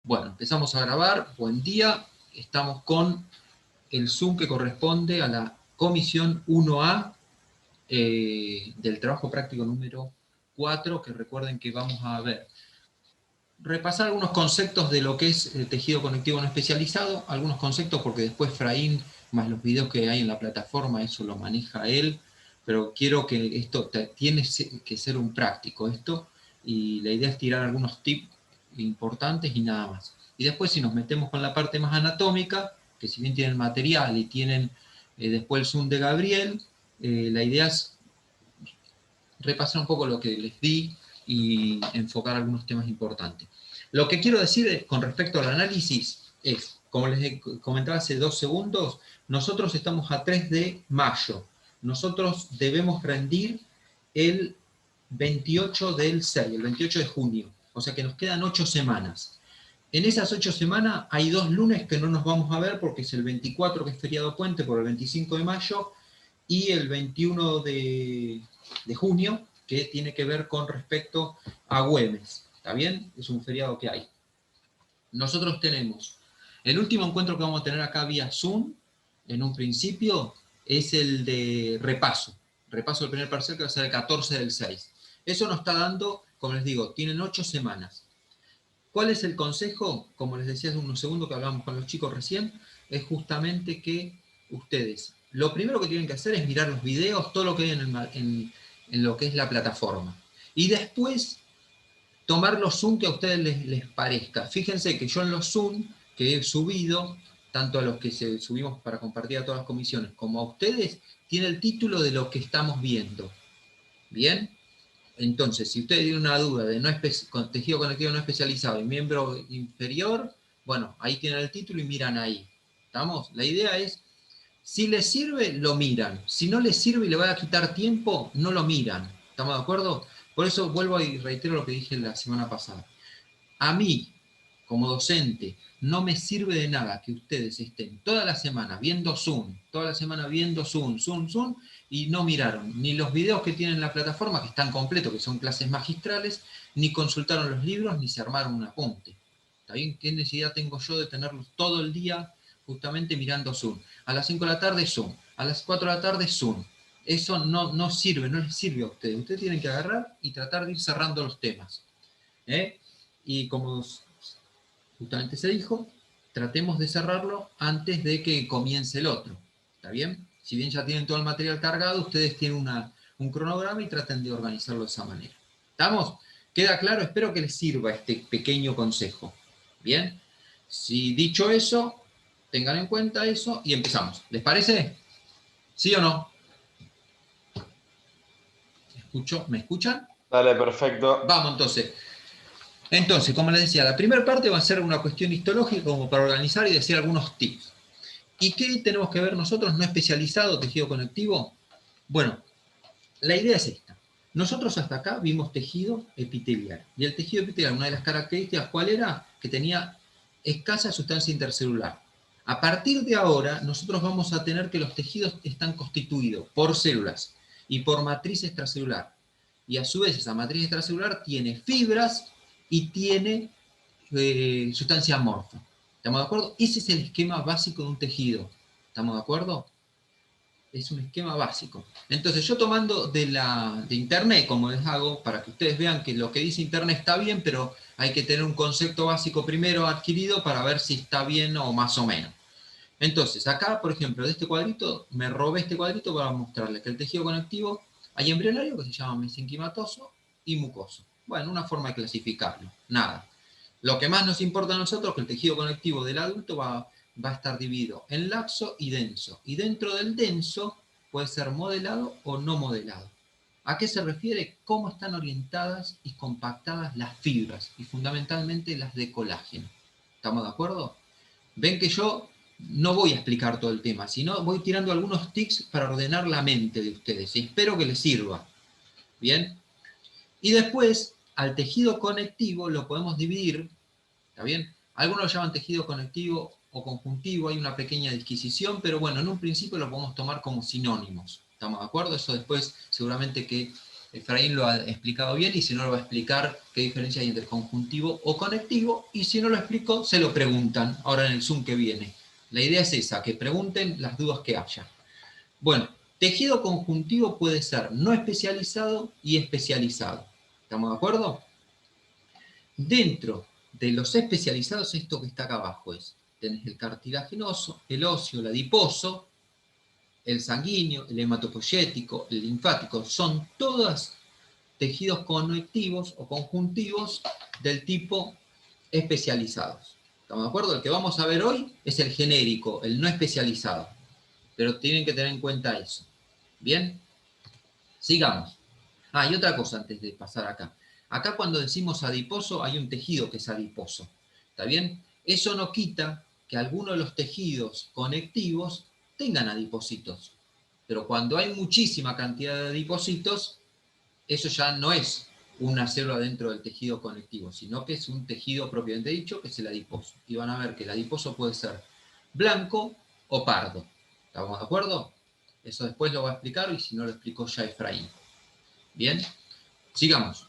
Bueno, empezamos a grabar. Buen día. Estamos con el Zoom que corresponde a la comisión 1A del trabajo práctico número 4, que recuerden que vamos a ver. Repasar algunos conceptos de lo que es el tejido conectivo no especializado, algunos conceptos porque después Efraín, más los videos que hay en la plataforma, eso lo maneja él, pero quiero que esto tiene que ser un práctico esto, y la idea es tirar algunos tips importantes y nada más. Y después si nos metemos con la parte más anatómica, que si bien tienen material y tienen después el Zoom de Gabriel, la idea es repasar un poco lo que les di y enfocar algunos temas importantes. Lo que quiero decir con respecto al análisis es, como les comentaba hace 2 segundos, nosotros estamos a 3 de mayo. Nosotros debemos rendir el 28 del 6, el 28 de junio. O sea que nos quedan 8 semanas. En esas 8 semanas hay 2 lunes que no nos vamos a ver porque es el 24, que es feriado puente, por el 25 de mayo, y el 21 de junio, que tiene que ver con respecto a Güemes. ¿Está bien? Es un feriado que hay. Nosotros tenemos el último encuentro que vamos a tener acá vía Zoom, en un principio, es el de repaso. Repaso del primer parcial, que va a ser el 14 del 6. Eso nos está dando, como les digo, tienen 8 semanas. ¿Cuál es el consejo? Como les decía hace unos segundos que hablábamos con los chicos recién, es justamente que ustedes, lo primero que tienen que hacer es mirar los videos, todo lo que hay en lo que es la plataforma. Y después, tomar los Zoom que a ustedes les parezca. Fíjense que yo en los Zoom que he subido, tanto a los que subimos para compartir a todas las comisiones, como a ustedes, tiene el título de lo que estamos viendo. ¿Bien? Entonces, si ustedes tienen una duda de tejido conectivo no especializado y miembro inferior, bueno, ahí tienen el título y miran ahí. ¿Estamos? La idea es, si les sirve, lo miran. Si no les sirve y le va a quitar tiempo, no lo miran. ¿Estamos de acuerdo? Por eso vuelvo y reitero lo que dije la semana pasada. A mí, como docente, no me sirve de nada que ustedes estén toda la semana viendo Zoom, Zoom, y no miraron ni los videos que tienen en la plataforma, que están completos, que son clases magistrales, ni consultaron los libros, ni se armaron un apunte. ¿Está bien? ¿Qué necesidad tengo yo de tenerlos todo el día justamente mirando Zoom? A las 5 de la tarde Zoom, a las 4 de la tarde Zoom. Eso no sirve, no les sirve a ustedes. Ustedes tienen que agarrar y tratar de ir cerrando los temas. Y como justamente se dijo, tratemos de cerrarlo antes de que comience el otro. ¿Está bien? Si bien ya tienen todo el material cargado, ustedes tienen un cronograma y traten de organizarlo de esa manera. ¿Estamos? ¿Queda claro? Espero que les sirva este pequeño consejo. ¿Bien? Si dicho eso, tengan en cuenta eso y empezamos. ¿Les parece? ¿Sí o no? ¿Me escuchan? Dale, perfecto. Vamos entonces. Entonces, como les decía, la primera parte va a ser una cuestión histológica como para organizar y decir algunos tips. ¿Y qué tenemos que ver nosotros no especializado, tejido conectivo? Bueno, la idea es esta. Nosotros hasta acá vimos tejido epitelial. Y el tejido epitelial, una de las características, ¿cuál era? Que tenía escasa sustancia intercelular. A partir de ahora, nosotros vamos a tener que los tejidos están constituidos por células y por matriz extracelular. Y a su vez, esa matriz extracelular tiene fibras y tiene sustancia amorfa. ¿Estamos de acuerdo? Ese es el esquema básico de un tejido. ¿Estamos de acuerdo? Es un esquema básico. Entonces, yo tomando de internet, como les hago, para que ustedes vean que lo que dice internet está bien, pero hay que tener un concepto básico primero adquirido para ver si está bien o más o menos. Entonces, acá, por ejemplo, de este cuadrito, me robé este cuadrito para mostrarles que el tejido conectivo hay embrionario que se llama mesenquimatoso y mucoso. Bueno, una forma de clasificarlo. Nada. Lo que más nos importa a nosotros es que el tejido conectivo del adulto va a estar dividido en laxo y denso. Y dentro del denso puede ser modelado o no modelado. ¿A qué se refiere? Cómo están orientadas y compactadas las fibras, y fundamentalmente las de colágeno. ¿Estamos de acuerdo? Ven que yo no voy a explicar todo el tema, sino voy tirando algunos tips para ordenar la mente de ustedes. Y espero que les sirva. ¿Bien? Y después, al tejido conectivo lo podemos dividir. ¿Está bien? Algunos lo llaman tejido conectivo o conjuntivo, hay una pequeña disquisición, pero bueno, en un principio lo podemos tomar como sinónimos. ¿Estamos de acuerdo? Eso después seguramente que Efraín lo ha explicado bien y si no lo va a explicar qué diferencia hay entre conjuntivo o conectivo y si no lo explicó se lo preguntan ahora en el Zoom que viene. La idea es esa, que pregunten las dudas que haya. Bueno, tejido conjuntivo puede ser no especializado y especializado. ¿Estamos de acuerdo? Dentro de los especializados, esto que está acá abajo es, tenés el cartilaginoso, el óseo, el adiposo, el sanguíneo, el hematopoyético, el linfático, son todos tejidos conectivos o conjuntivos del tipo especializados. ¿Estamos de acuerdo? El que vamos a ver hoy es el genérico, el no especializado. Pero tienen que tener en cuenta eso. ¿Bien? Sigamos. Y otra cosa antes de pasar acá. Acá cuando decimos adiposo hay un tejido que es adiposo. ¿Está bien? Eso no quita que algunos de los tejidos conectivos tengan adipocitos. Pero cuando hay muchísima cantidad de adipocitos, eso ya no es una célula dentro del tejido conectivo, sino que es un tejido propiamente dicho, que es el adiposo. Y van a ver que el adiposo puede ser blanco o pardo. ¿Estamos de acuerdo? Eso después lo va a explicar y si no lo explicó ya Efraín. Bien, sigamos.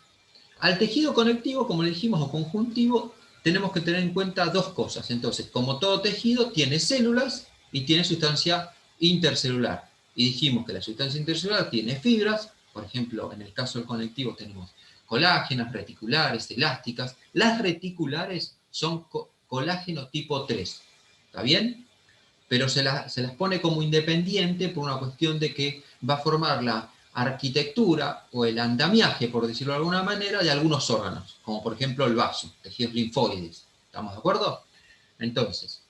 Al tejido conectivo, como le dijimos, o conjuntivo, tenemos que tener en cuenta dos cosas. Entonces, como todo tejido, tiene células y tiene sustancia intercelular. Y dijimos que la sustancia intercelular tiene fibras, por ejemplo, en el caso del conectivo tenemos colágenas, reticulares, elásticas. Las reticulares son colágeno tipo 3. ¿Está bien? Pero se las pone como independiente por una cuestión de que va a formar la arquitectura o el andamiaje, por decirlo de alguna manera, de algunos órganos, como por ejemplo el vaso, tejidos linfoides. ¿Estamos de acuerdo? Entonces,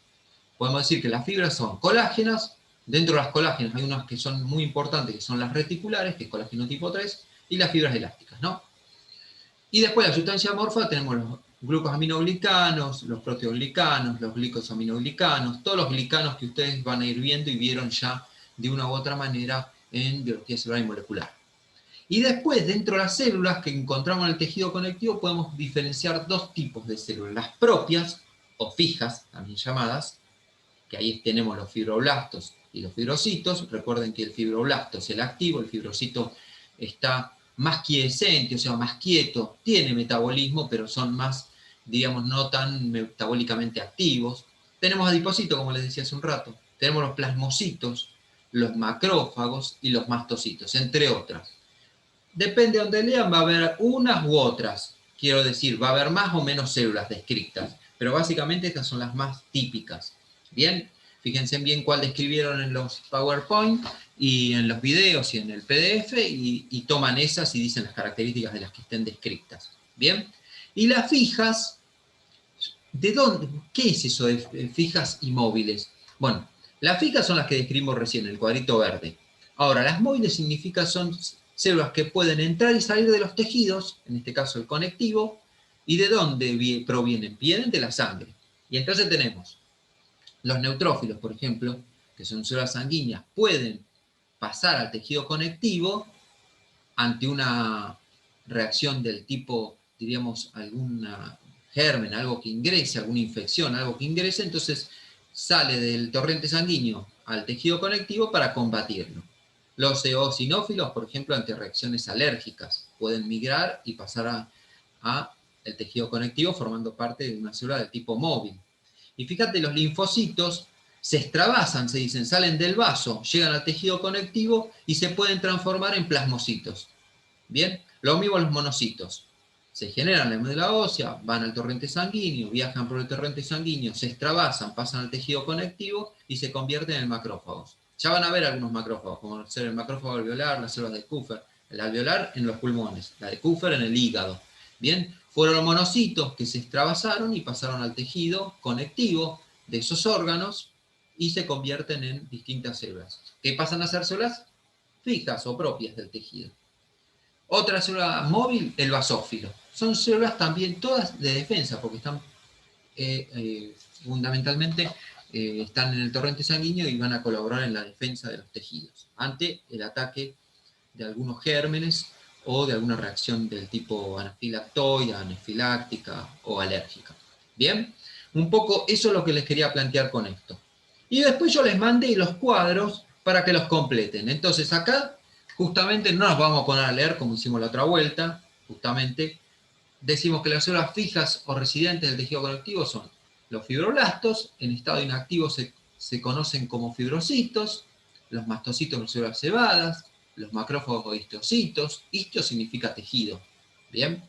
podemos decir que las fibras son colágenas. Dentro de las colágenas hay unas que son muy importantes, que son las reticulares, que es colágeno tipo 3, y las fibras elásticas, ¿no? Y después la sustancia amorfa tenemos los glucosaminoglicanos, los proteoglicanos, los glicosaminoglicanos, todos los glicanos que ustedes van a ir viendo y vieron ya de una u otra manera en biología celular y molecular. Y después, dentro de las células que encontramos en el tejido conectivo, podemos diferenciar dos tipos de células. Las propias, o fijas, también llamadas, que ahí tenemos los fibroblastos y los fibrocitos. Recuerden que el fibroblasto es el activo, el fibrocito está más quiescente, o sea, más quieto, tiene metabolismo, pero son más, digamos, no tan metabólicamente activos. Tenemos adipocitos, como les decía hace un rato. Tenemos los plasmocitos, los macrófagos y los mastocitos, entre otras. Depende de donde lean, va a haber unas u otras. Quiero decir, va a haber más o menos células descritas, pero básicamente estas son las más típicas. Bien, fíjense bien cuál describieron en los PowerPoint y en los videos y en el PDF y toman esas y dicen las características de las que estén descritas. Bien, y las fijas, ¿de dónde? ¿Qué es eso de fijas y móviles? Bueno, las fijas son las que describimos recién, el cuadrito verde. Ahora, las móviles significa son células que pueden entrar y salir de los tejidos, en este caso el conectivo, ¿y de dónde provienen? Vienen de la sangre. Y entonces tenemos los neutrófilos, por ejemplo, que son células sanguíneas, pueden pasar al tejido conectivo ante una reacción del tipo, diríamos, alguna germen, algo que ingrese, alguna infección, algo que ingrese, entonces sale del torrente sanguíneo al tejido conectivo para combatirlo. Los eosinófilos, por ejemplo, ante reacciones alérgicas, pueden migrar y pasar a el tejido conectivo formando parte de una célula de tipo móvil. Y fíjate, los linfocitos se extravasan, se dicen, salen del vaso, llegan al tejido conectivo y se pueden transformar en plasmocitos. Bien, lo mismo los monocitos. Se generan en la médula ósea, van al torrente sanguíneo, viajan por el torrente sanguíneo, se extravasan, pasan al tejido conectivo y se convierten en macrófagos. Ya van a ver algunos macrófagos, como ser el macrófago alveolar, las células de Kupffer, el alveolar en los pulmones, la de Kupffer en el hígado. Bien, fueron los monocitos que se extravasaron y pasaron al tejido conectivo de esos órganos y se convierten en distintas células. ¿Qué pasan a ser células? Fijas o propias del tejido. Otra célula móvil, el basófilo. Son células también todas de defensa, porque están fundamentalmente están en el torrente sanguíneo y van a colaborar en la defensa de los tejidos ante el ataque de algunos gérmenes o de alguna reacción del tipo anafilactoidea, anafiláctica o alérgica. Bien, un poco eso es lo que les quería plantear con esto. Y después yo les mandé los cuadros para que los completen. Entonces acá Justamente no nos vamos a poner a leer como hicimos la otra vuelta, justamente decimos que las células fijas o residentes del tejido conectivo son los fibroblastos, en estado inactivo se conocen como fibrocitos, los mastocitos son células cebadas, los macrófagos o histocitos, histio significa tejido, ¿bien?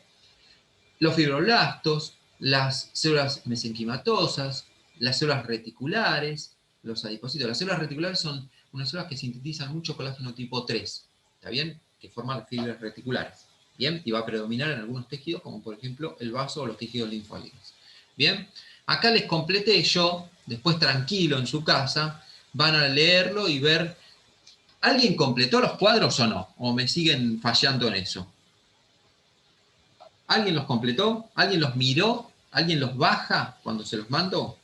Los fibroblastos, las células mesenquimatosas, las células reticulares, los adipocitos. Las células reticulares son unas células que sintetizan mucho colágeno tipo 3, ¿está bien? Que forman las fibras reticulares, ¿bien? Y va a predominar en algunos tejidos, como por ejemplo el vaso o los tejidos linfáticos, ¿bien? Acá les completé yo, después tranquilo en su casa, van a leerlo y ver, ¿alguien completó los cuadros o no? ¿O me siguen fallando en eso? ¿Alguien los completó? ¿Alguien los miró? ¿Alguien los baja cuando se los mando?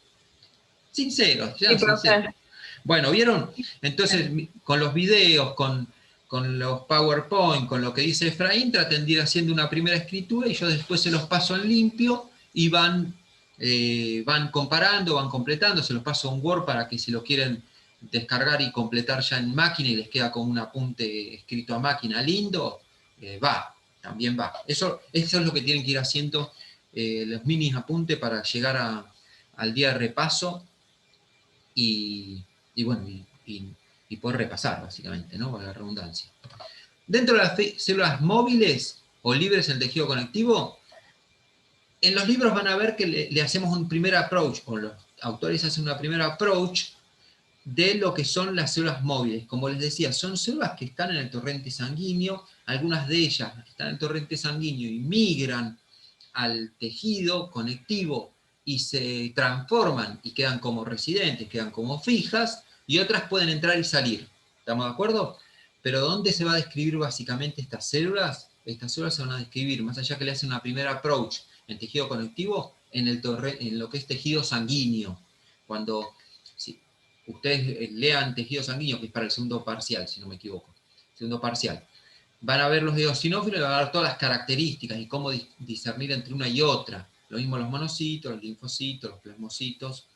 Sinceros, Sí, sean sinceros. profe. Bueno, ¿vieron? Entonces, con los videos, con los PowerPoint, con lo que dice Efraín, traten de ir haciendo una primera escritura y yo después se los paso en limpio y van comparando, van completando, se los paso en Word para que si lo quieren descargar y completar ya en máquina y les queda como un apunte escrito a máquina lindo, también va. Eso es lo que tienen que ir haciendo los minis apuntes para llegar al día de repaso y, y bueno, y poder repasar, básicamente, ¿no? Con la redundancia. Dentro de las células móviles o libres en el tejido conectivo, en los libros van a ver que le hacemos un primer approach, o los autores hacen una primera approach de lo que son las células móviles. Como les decía, son células que están en el torrente sanguíneo, algunas de ellas están en el torrente sanguíneo y migran al tejido conectivo y se transforman y quedan como residentes, quedan como fijas, y otras pueden entrar y salir. ¿Estamos de acuerdo? Pero ¿dónde se va a describir básicamente estas células? Estas células se van a describir, más allá que le hacen una primera approach en tejido conectivo, en lo que es tejido sanguíneo. Cuando si ustedes lean tejido sanguíneo, que es para el segundo parcial, si no me equivoco, segundo parcial, van a ver los eosinófilos y van a ver todas las características y cómo discernir entre una y otra. Lo mismo los monocitos, los linfocitos, los plasmocitos,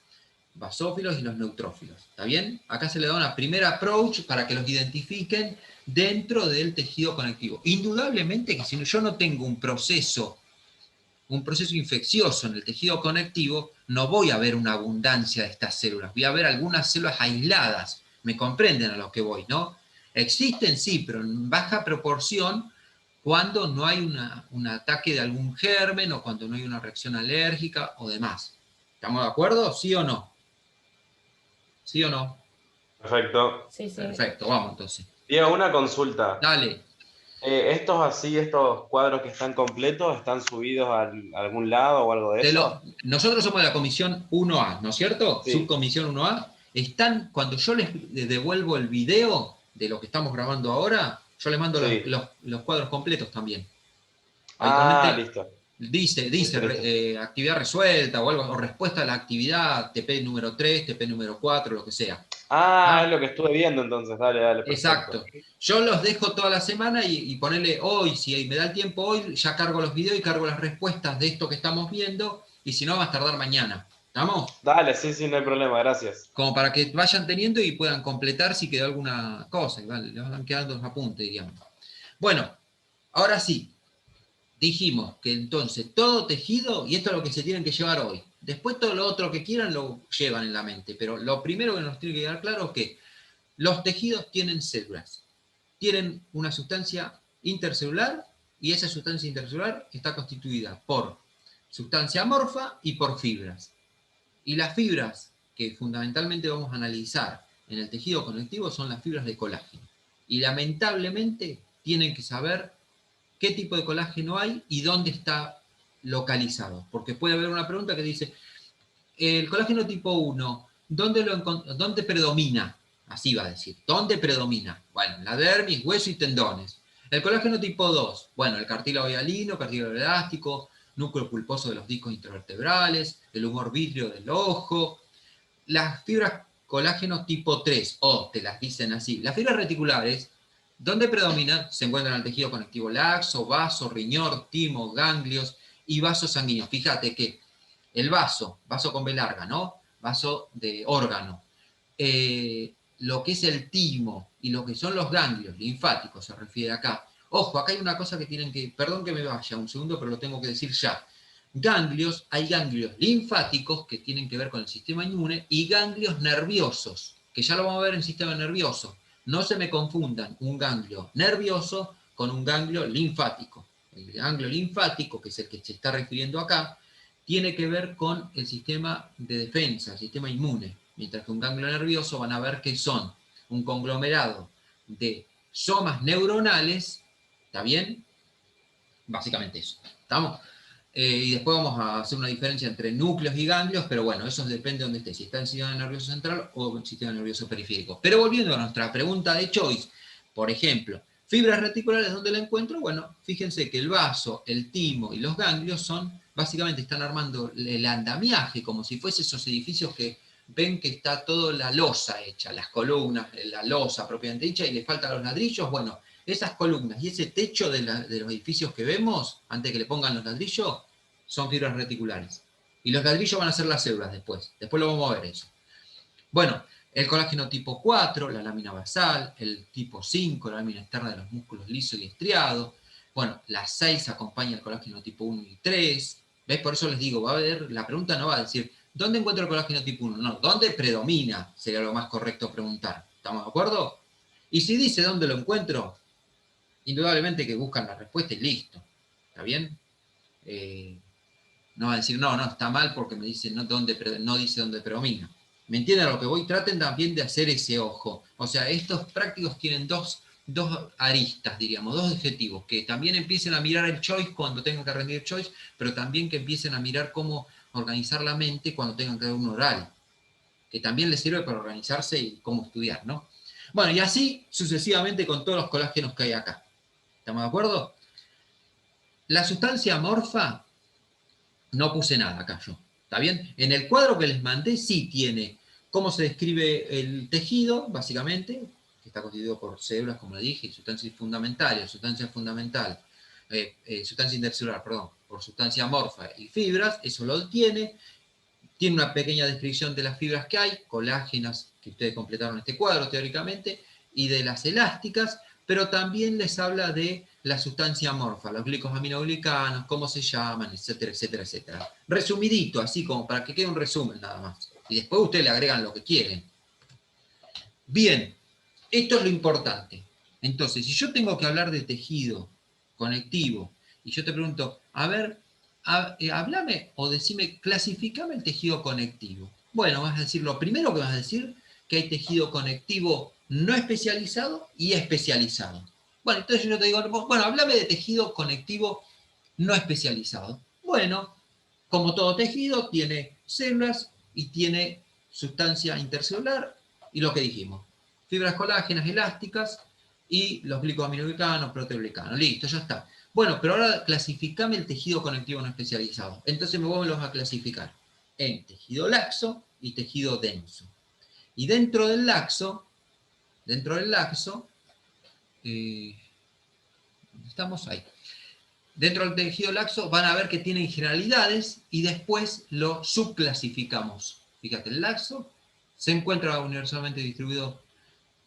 basófilos y los neutrófilos. ¿Está bien? Acá se le da una primera approach para que los identifiquen dentro del tejido conectivo. Indudablemente que si yo no tengo un proceso infeccioso en el tejido conectivo, no voy a ver una abundancia de estas células. Voy a ver algunas células aisladas. ¿Me comprenden a lo que voy, no? Existen, sí, pero en baja proporción cuando no hay un ataque de algún germen o cuando no hay una reacción alérgica o demás. ¿Estamos de acuerdo? ¿Sí o no? ¿Sí o no? Perfecto. Sí, sí. Perfecto, vamos entonces. Diego, una consulta. Dale. Estos cuadros que están completos, ¿están subidos a algún lado o algo de eso? Nosotros somos de la comisión 1A, ¿no es cierto? Sí, Subcomisión 1A. Cuando yo les devuelvo el video de lo que estamos grabando ahora, yo les mando sí. los cuadros completos también. Ah, Habitualmente listo. dice Listo, listo. actividad resuelta o algo, o respuesta a la actividad, TP número 3, TP número 4, lo que sea. Ah, ¿Ah? es lo que estuve viendo entonces. Dale, dale, perfecto. Exacto. Yo los dejo toda la semana y ponerle hoy, si me da el tiempo hoy, ya cargo los videos y cargo las respuestas de esto que estamos viendo, y si no, va a tardar mañana. ¿Estamos? Dale, sí, sí, no hay problema, gracias. Como para que vayan teniendo y puedan completar si quedó alguna cosa, y les van quedando los apuntes, digamos. Bueno, ahora sí, dijimos que entonces todo tejido, y esto es lo que se tienen que llevar hoy. Después todo lo otro que quieran lo llevan en la mente, pero lo primero que nos tiene que quedar claro es que los tejidos tienen células, tienen una sustancia intercelular y esa sustancia intercelular está constituida por sustancia amorfa y por fibras. Y las fibras que fundamentalmente vamos a analizar en el tejido conectivo son las fibras de colágeno. Y lamentablemente tienen que saber qué tipo de colágeno hay y dónde está localizado. Porque puede haber una pregunta que dice, el colágeno tipo 1, ¿dónde predomina? Así va a decir, ¿dónde predomina? Bueno, la dermis, hueso y tendones. El colágeno tipo 2, bueno, el cartílago hialino, cartílago elástico, núcleo pulposo de los discos intervertebrales, el humor vítreo del ojo. Las fibras colágeno tipo 3, o te las dicen así, las fibras reticulares, ¿dónde predominan? Se encuentran en el tejido conectivo laxo, vaso, riñón, timo, ganglios y vaso sanguíneo. Fíjate que el vaso con B larga, ¿no? Vaso de órgano. lo que es el timo y lo que son los ganglios linfáticos, se refiere acá. Ojo, acá hay una cosa que tienen que, perdón que me vaya un segundo, pero lo tengo que decir ya. Ganglios, hay ganglios linfáticos que tienen que ver con el sistema inmune y ganglios nerviosos, que ya lo vamos a ver en el sistema nervioso. No se me confundan un ganglio nervioso con un ganglio linfático. El ganglio linfático, que es el que se está refiriendo acá, tiene que ver con el sistema de defensa, el sistema inmune, mientras que un ganglio nervioso van a ver que son un conglomerado de somas neuronales, ¿está bien? Básicamente eso, ¿estamos? Y después vamos a hacer una diferencia entre núcleos y ganglios, pero bueno, eso depende de dónde esté, si está en el sistema nervioso central o en el sistema nervioso periférico. Pero volviendo a nuestra pregunta de Choice, por ejemplo, fibras reticulares, ¿dónde la encuentro? Bueno, fíjense que el vaso, el timo y los ganglios son, básicamente están armando el andamiaje, como si fuese esos edificios que ven que está toda la losa hecha, las columnas, la losa propiamente dicha, y le faltan los ladrillos. Bueno, esas columnas y ese techo de los edificios que vemos, antes de que le pongan los ladrillos, son fibras reticulares. Y los ladrillos van a ser las células después. Después lo vamos a ver eso. Bueno, el colágeno tipo 4, la lámina basal, el tipo 5, la lámina externa de los músculos liso y estriado. Bueno, la 6 acompaña el colágeno tipo 1 y 3. ¿Ves? Por eso les digo, va a haber, la pregunta no va a decir, ¿dónde encuentro el colágeno tipo 1? No, ¿dónde predomina? Sería lo más correcto preguntar. ¿Estamos de acuerdo? Y si dice dónde lo encuentro, indudablemente que buscan la respuesta y listo. ¿Está bien? No va a decir, no, está mal porque me dice no dice dónde predomina. ¿Me entienden a lo que voy? Traten también de hacer ese ojo. O sea, estos prácticos tienen dos aristas, diríamos, dos objetivos, que también empiecen a mirar el choice cuando tengan que rendir choice, pero también que empiecen a mirar cómo organizar la mente cuando tengan que dar un oral, que también les sirve para organizarse y cómo estudiar, ¿no? Bueno, y así sucesivamente con todos los colágenos que hay acá. ¿Estamos de acuerdo? La sustancia amorfa, no puse nada acá yo, ¿está bien? En el cuadro que les mandé sí tiene cómo se describe el tejido, básicamente, que está constituido por células, como le dije, sustancia fundamental, sustancia intercelular, perdón, por sustancia amorfa y fibras, eso lo tiene una pequeña descripción de las fibras que hay, colágenas, que ustedes completaron este cuadro teóricamente, y de las elásticas, pero también les habla de la sustancia amorfa, los glicosaminoglicanos, cómo se llaman, etcétera, etcétera, etcétera. Resumidito, así como para que quede un resumen nada más. Y después ustedes le agregan lo que quieren. Bien, esto es lo importante. Entonces, si yo tengo que hablar de tejido conectivo, y yo te pregunto, a ver, háblame o decime, clasificame el tejido conectivo. Bueno, vas a decir, lo primero que vas a decir, que hay tejido conectivo no especializado y especializado. Bueno, entonces yo te digo, bueno, háblame de tejido conectivo no especializado. Bueno, como todo tejido, tiene células y tiene sustancia intercelular y lo que dijimos, fibras colágenas elásticas y los glicosaminoglicanos, proteoglicanos. Listo, ya está. Bueno, pero ahora clasificame el tejido conectivo no especializado. Entonces me voy a clasificar en tejido laxo y tejido denso. Y dentro del laxo, estamos ahí. Dentro del tejido laxo van a ver que tienen generalidades y después lo subclasificamos. Fíjate, el laxo se encuentra universalmente distribuido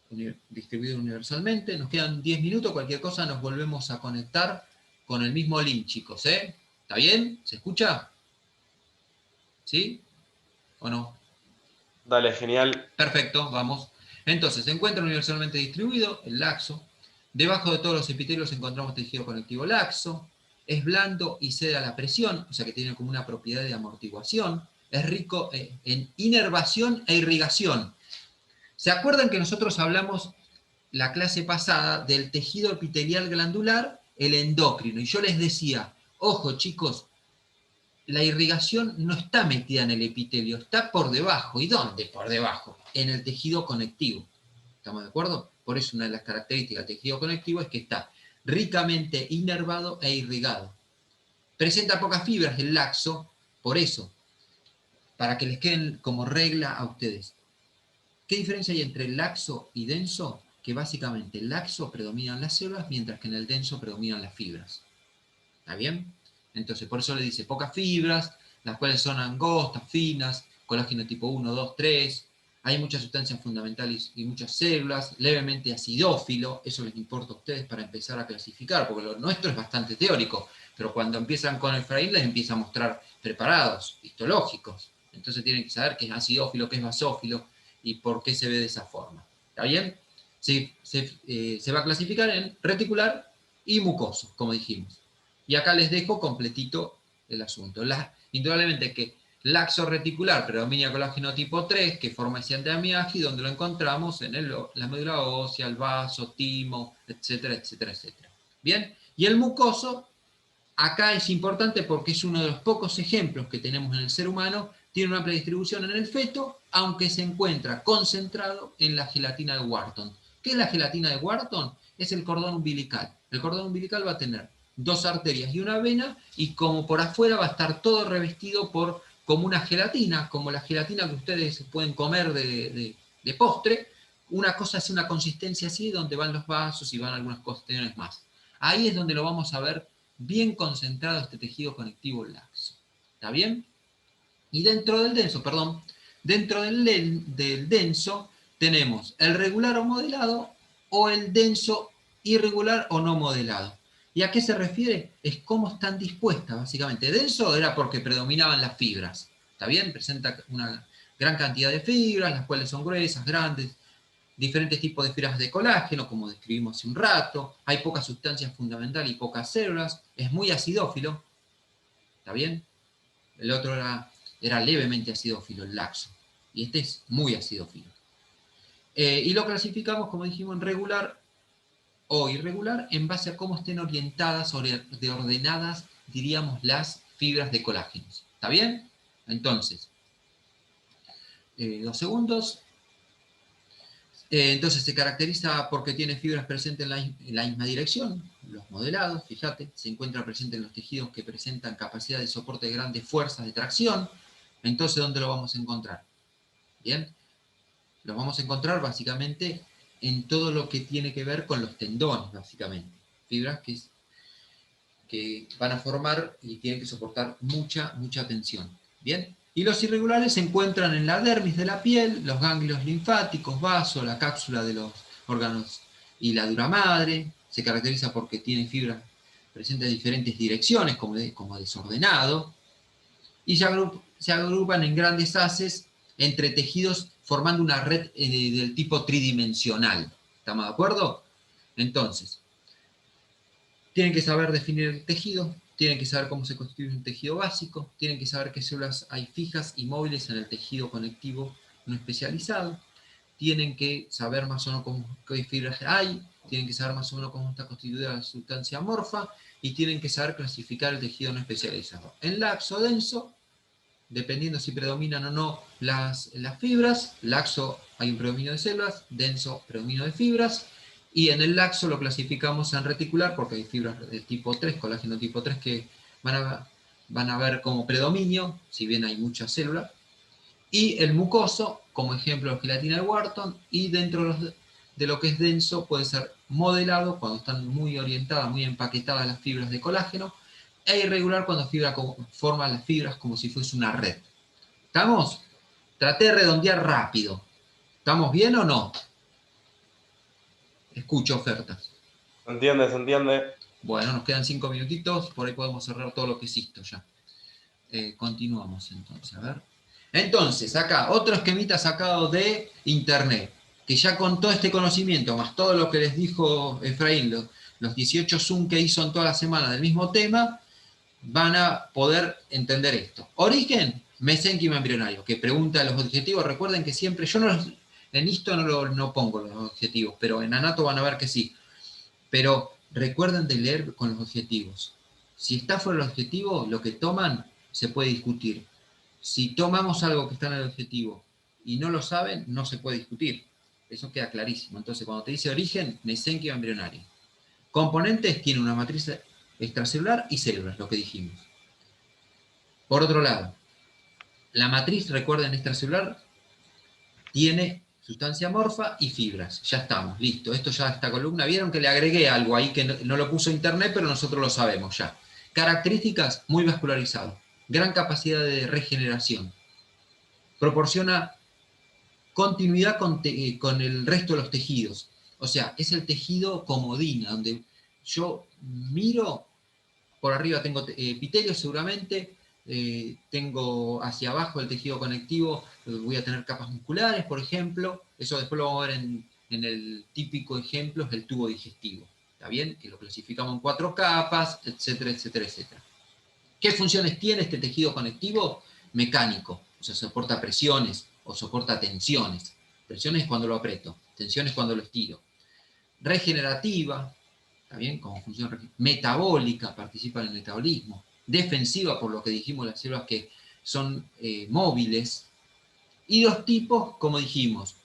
universalmente. Nos quedan 10 minutos, cualquier cosa nos volvemos a conectar con el mismo link, chicos. ¿Está bien? ¿Se escucha? ¿Sí? ¿O no? Dale, genial. Perfecto, vamos. Entonces, se encuentra universalmente distribuido el laxo. Debajo de todos los epitelios encontramos tejido conectivo laxo. Es blando y cede a la presión, o sea que tiene como una propiedad de amortiguación. Es rico en inervación e irrigación. ¿Se acuerdan que nosotros hablamos la clase pasada del tejido epitelial glandular, el endocrino? Y yo les decía, ojo chicos, la irrigación no está metida en el epitelio, está por debajo. ¿Y dónde por debajo? En el tejido conectivo. ¿Estamos de acuerdo? Por eso una de las características del tejido conectivo es que está ricamente inervado e irrigado. Presenta pocas fibras el laxo, por eso, para que les queden como regla a ustedes. ¿Qué diferencia hay entre laxo y denso? Que básicamente el laxo predominan las células, mientras que en el denso predominan las fibras. ¿Está bien? Entonces, por eso le dice pocas fibras, las cuales son angostas, finas, colágeno tipo 1, 2, 3. hay muchas sustancias fundamentales y muchas células, levemente acidófilo, eso les importa a ustedes para empezar a clasificar, porque lo nuestro es bastante teórico, pero cuando empiezan con Efraín les empieza a mostrar preparados, histológicos, entonces tienen que saber qué es acidófilo, qué es basófilo y por qué se ve de esa forma. ¿Está bien? Se va a clasificar en reticular y mucoso, como dijimos. Y acá les dejo completito el asunto. Indudablemente que laxo reticular predomina colágeno tipo 3, que forma ese antiamiaje, donde lo encontramos en la médula ósea, el vaso, timo, etcétera, etcétera, etcétera. Bien, y el mucoso, acá es importante porque es uno de los pocos ejemplos que tenemos en el ser humano, tiene una amplia distribución en el feto, aunque se encuentra concentrado en la gelatina de Wharton. ¿Qué es la gelatina de Wharton? Es el cordón umbilical. El cordón umbilical va a tener 2 arterias y una vena, y como por afuera va a estar todo revestido como una gelatina, como la gelatina que ustedes pueden comer de postre. Una cosa es una consistencia así, donde van los vasos y van algunas cuestiones más. Ahí es donde lo vamos a ver bien concentrado este tejido conectivo laxo. ¿Está bien? Y dentro del denso, del denso tenemos el regular o modelado o el denso irregular o no modelado. ¿Y a qué se refiere? Es cómo están dispuestas, básicamente. Denso era porque predominaban las fibras. ¿Está bien? Presenta una gran cantidad de fibras, las cuales son gruesas, grandes, diferentes tipos de fibras de colágeno, como describimos hace un rato. Hay poca sustancia fundamental y pocas células. Es muy acidófilo. ¿Está bien? El otro era levemente acidófilo, el laxo. Y este es muy acidófilo. Y lo clasificamos, como dijimos, en regular o irregular en base a cómo estén orientadas o de ordenadas, diríamos, las fibras de colágenos. ¿Está bien? Entonces, 2 segundos. Entonces se caracteriza porque tiene fibras presentes en la misma dirección. Los modelados, fíjate, se encuentran presentes en los tejidos que presentan capacidad de soporte de grandes fuerzas de tracción. Entonces, ¿dónde lo vamos a encontrar? Bien, los vamos a encontrar básicamente en todo lo que tiene que ver con los tendones, básicamente. Fibras que van a formar y tienen que soportar mucha tensión. Bien, y los irregulares se encuentran en la dermis de la piel, los ganglios linfáticos, vasos, la cápsula de los órganos y la dura madre. Se caracteriza porque tiene fibras presentes en diferentes direcciones, como desordenado, y se agrupan en grandes haces entre tejidos formando una red del tipo tridimensional. ¿Estamos de acuerdo? Entonces, tienen que saber definir el tejido, tienen que saber cómo se constituye un tejido básico, tienen que saber qué células hay fijas y móviles en el tejido conectivo no especializado, tienen que saber más o menos qué fibras hay, tienen que saber más o menos cómo está constituida la sustancia amorfa, y tienen que saber clasificar el tejido no especializado. En laxo denso, dependiendo si predominan o no las fibras, laxo hay un predominio de células, denso predominio de fibras, y en el laxo lo clasificamos en reticular porque hay fibras del tipo 3, colágeno tipo 3, que van a ver como predominio, si bien hay muchas células, y el mucoso, como ejemplo la gelatina de Wharton, y dentro de lo que es denso puede ser modelado cuando están muy orientadas, muy empaquetadas las fibras de colágeno, e irregular cuando forma las fibras como si fuese una red. ¿Estamos? Traté de redondear rápido. ¿Estamos bien o no? Escucho ofertas. ¿Se entiende? ¿Se entiende? Bueno, nos quedan 5 minutitos, por ahí podemos cerrar todo lo que existo ya. Continuamos entonces, a ver. Entonces, acá, otro esquemita sacado de internet, que ya con todo este conocimiento, más todo lo que les dijo Efraín, los 18 Zoom que hizo en toda la semana del mismo tema, van a poder entender esto. Origen, mesénquima embrionario, que pregunta los objetivos. Recuerden que siempre, en histo no pongo los objetivos, pero en anato van a ver que sí. Pero recuerden de leer con los objetivos. Si está fuera del objetivo, lo que toman se puede discutir. Si tomamos algo que está en el objetivo y no lo saben, no se puede discutir. Eso queda clarísimo. Entonces, cuando te dice origen, mesénquima embrionario. Componentes, tiene una matriz extracelular y células, lo que dijimos. Por otro lado, la matriz, recuerden, extracelular, tiene sustancia amorfa y fibras. Ya estamos, listo. Esto ya, esta columna, vieron que le agregué algo ahí que no lo puso internet, pero nosotros lo sabemos ya. Características, muy vascularizado. Gran capacidad de regeneración. Proporciona continuidad con el resto de los tejidos. O sea, es el tejido comodina, donde yo miro, por arriba tengo epitelio seguramente, tengo hacia abajo el tejido conectivo, voy a tener capas musculares, por ejemplo, eso después lo vamos a ver en el típico ejemplo, es el tubo digestivo, ¿está bien? Que lo clasificamos en 4 capas, etcétera, etcétera, etcétera. ¿Qué funciones tiene este tejido conectivo? Mecánico, o sea, soporta presiones o soporta tensiones. Presiones es cuando lo aprieto, tensiones cuando lo estiro. Regenerativa, ¿está bien? Como función metabólica, participa en el metabolismo. Defensiva, por lo que dijimos, las células que son móviles. Y los tipos, como dijimos,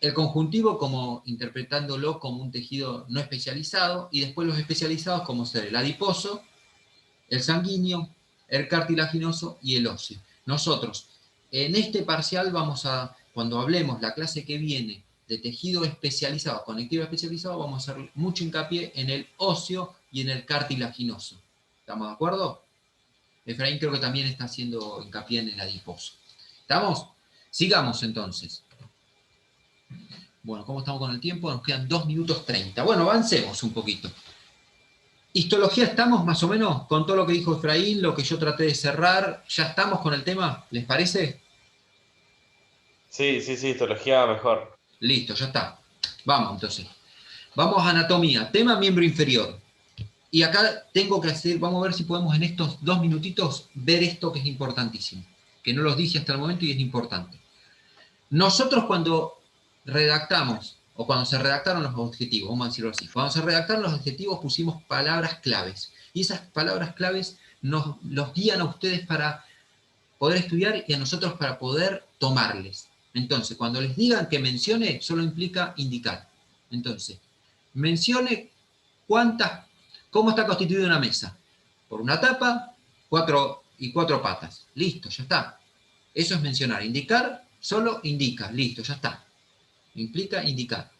el conjuntivo como interpretándolo como un tejido no especializado, y después los especializados como ser el adiposo, el sanguíneo, el cartilaginoso y el óseo. Nosotros, en este parcial vamos a, cuando hablemos la clase que viene de tejido especializado, conectivo especializado, vamos a hacer mucho hincapié en el óseo y en el cartilaginoso. ¿Estamos de acuerdo? Efraín creo que también está haciendo hincapié en el adiposo. ¿Estamos? Sigamos entonces. Bueno, ¿cómo estamos con el tiempo? Nos quedan 2 minutos 30. Bueno, avancemos un poquito. Histología, estamos más o menos con todo lo que dijo Efraín, lo que yo traté de cerrar. ¿Ya estamos con el tema? ¿Les parece? Sí, histología mejor. Listo, ya está. Vamos entonces. Vamos a anatomía. Tema miembro inferior. Y acá tengo que hacer, vamos a ver si podemos en estos 2 minutitos ver esto que es importantísimo. Que no los dije hasta el momento y es importante. Nosotros cuando redactamos, o cuando se redactaron los objetivos, vamos a decirlo así, cuando se redactaron los objetivos pusimos palabras claves. Y esas palabras claves los guían a ustedes para poder estudiar y a nosotros para poder tomarles. Entonces, cuando les digan que mencione, solo implica indicar. Entonces, mencione cómo está constituida una mesa. Por una tapa, 4 patas. Listo, ya está. Eso es mencionar. Indicar, solo indica. Listo, ya está. Implica indicar.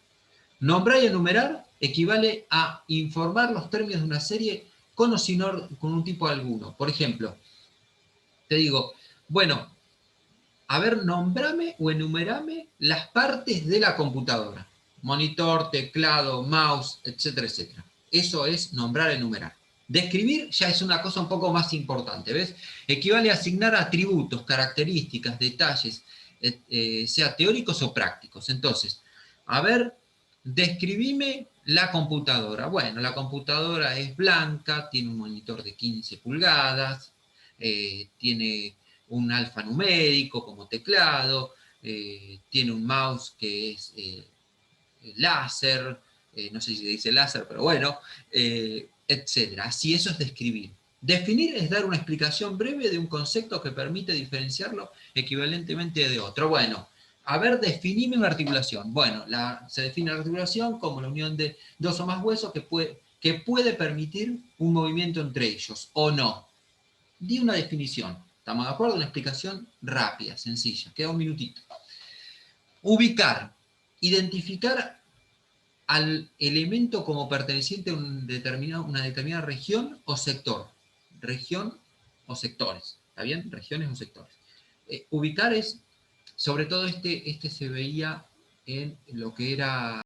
Nombrar y enumerar equivale a informar los términos de una serie con o sin con un tipo alguno. Por ejemplo, te digo, bueno, a ver, nombrame o enumerame las partes de la computadora. Monitor, teclado, mouse, etcétera, etcétera. Eso es nombrar, enumerar. Describir ya es una cosa un poco más importante, ¿ves? Equivale a asignar atributos, características, detalles, sea teóricos o prácticos. Entonces, a ver, describime la computadora. Bueno, la computadora es blanca, tiene un monitor de 15 pulgadas, tiene un alfanumérico como teclado, tiene un mouse que es láser, no sé si se dice láser, pero bueno, etc. Así, eso es describir. Definir es dar una explicación breve de un concepto que permite diferenciarlo equivalentemente de otro. Bueno, a ver, definime una articulación. Bueno, se define la articulación como la unión de 2 o más huesos que puede permitir un movimiento entre ellos, o no. Di una definición. ¿Estamos de acuerdo? Una explicación rápida, sencilla. Queda 1 minutito. Ubicar. Identificar al elemento como perteneciente a una determinada región o sector. Región o sectores. ¿Está bien? Regiones o sectores. Ubicar es, sobre todo este se veía en lo que era